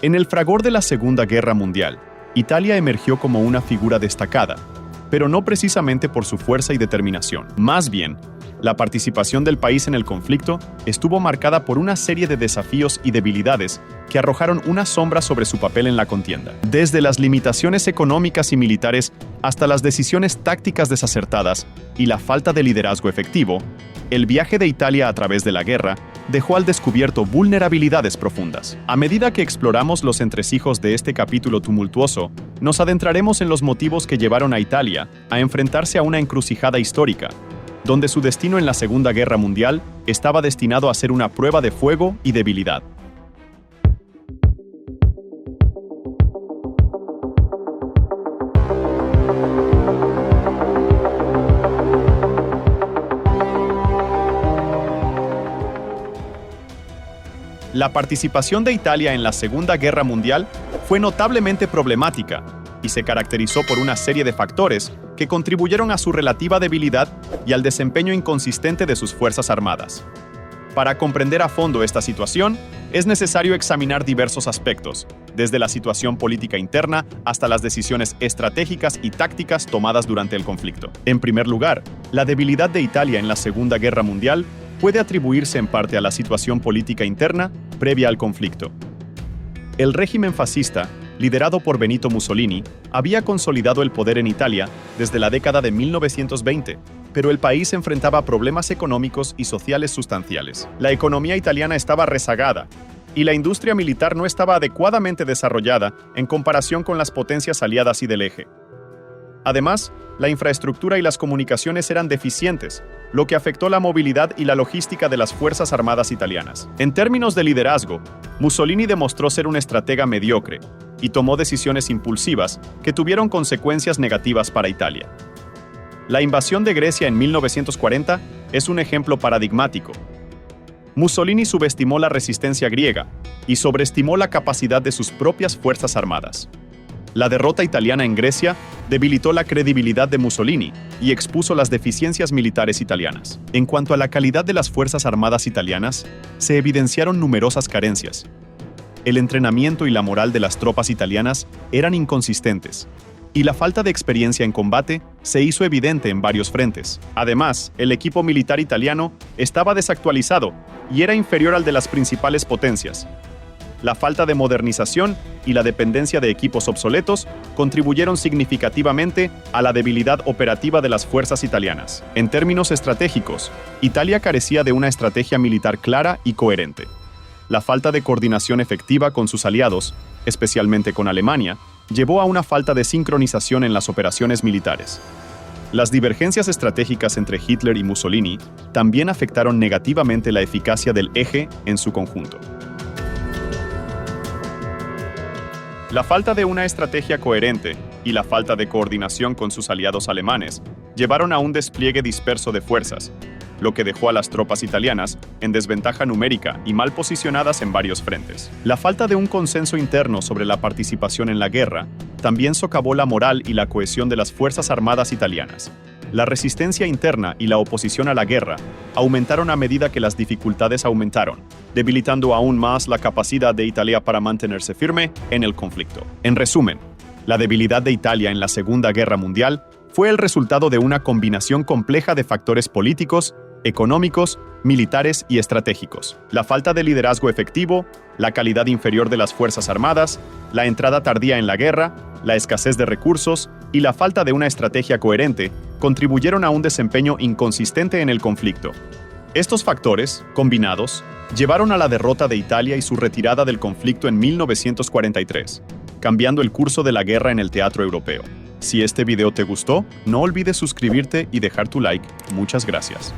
En el fragor de la Segunda Guerra Mundial, Italia emergió como una figura destacada, pero no precisamente por su fuerza y determinación. Más bien, la participación del país en el conflicto estuvo marcada por una serie de desafíos y debilidades que arrojaron una sombra sobre su papel en la contienda. Desde las limitaciones económicas y militares hasta las decisiones tácticas desacertadas y la falta de liderazgo efectivo, el viaje de Italia a través de la guerra dejó al descubierto vulnerabilidades profundas. A medida que exploramos los entresijos de este capítulo tumultuoso, nos adentraremos en los motivos que llevaron a Italia a enfrentarse a una encrucijada histórica, donde su destino en la Segunda Guerra Mundial estaba destinado a ser una prueba de fuego y debilidad. La participación de Italia en la Segunda Guerra Mundial fue notablemente problemática y se caracterizó por una serie de factores que contribuyeron a su relativa debilidad y al desempeño inconsistente de sus fuerzas armadas. Para comprender a fondo esta situación, es necesario examinar diversos aspectos, desde la situación política interna hasta las decisiones estratégicas y tácticas tomadas durante el conflicto. En primer lugar, la debilidad de Italia en la Segunda Guerra Mundial puede atribuirse en parte a la situación política interna previa al conflicto. El régimen fascista, liderado por Benito Mussolini, había consolidado el poder en Italia desde la década de 1920, pero el país enfrentaba problemas económicos y sociales sustanciales. La economía italiana estaba rezagada, y la industria militar no estaba adecuadamente desarrollada en comparación con las potencias aliadas y del eje. Además, la infraestructura y las comunicaciones eran deficientes, lo que afectó la movilidad y la logística de las Fuerzas Armadas italianas. En términos de liderazgo, Mussolini demostró ser un estratega mediocre y tomó decisiones impulsivas que tuvieron consecuencias negativas para Italia. La invasión de Grecia en 1940 es un ejemplo paradigmático. Mussolini subestimó la resistencia griega y sobreestimó la capacidad de sus propias fuerzas armadas. La derrota italiana en Grecia debilitó la credibilidad de Mussolini y expuso las deficiencias militares italianas. En cuanto a la calidad de las fuerzas armadas italianas, se evidenciaron numerosas carencias. El entrenamiento y la moral de las tropas italianas eran inconsistentes, y la falta de experiencia en combate se hizo evidente en varios frentes. Además, el equipo militar italiano estaba desactualizado y era inferior al de las principales potencias. La falta de modernización y la dependencia de equipos obsoletos contribuyeron significativamente a la debilidad operativa de las fuerzas italianas. En términos estratégicos, Italia carecía de una estrategia militar clara y coherente. La falta de coordinación efectiva con sus aliados, especialmente con Alemania, llevó a una falta de sincronización en las operaciones militares. Las divergencias estratégicas entre Hitler y Mussolini también afectaron negativamente la eficacia del eje en su conjunto. La falta de una estrategia coherente y la falta de coordinación con sus aliados alemanes llevaron a un despliegue disperso de fuerzas, lo que dejó a las tropas italianas en desventaja numérica y mal posicionadas en varios frentes. La falta de un consenso interno sobre la participación en la guerra también socavó la moral y la cohesión de las fuerzas armadas italianas. La resistencia interna y la oposición a la guerra aumentaron a medida que las dificultades aumentaron, debilitando aún más la capacidad de Italia para mantenerse firme en el conflicto. En resumen, la debilidad de Italia en la Segunda Guerra Mundial fue el resultado de una combinación compleja de factores políticos, económicos, militares y estratégicos. La falta de liderazgo efectivo, la calidad inferior de las fuerzas armadas, la entrada tardía en la guerra, la escasez de recursos y la falta de una estrategia coherente contribuyeron a un desempeño inconsistente en el conflicto. Estos factores, combinados, llevaron a la derrota de Italia y su retirada del conflicto en 1943, cambiando el curso de la guerra en el teatro europeo. Si este video te gustó, no olvides suscribirte y dejar tu like. Muchas gracias.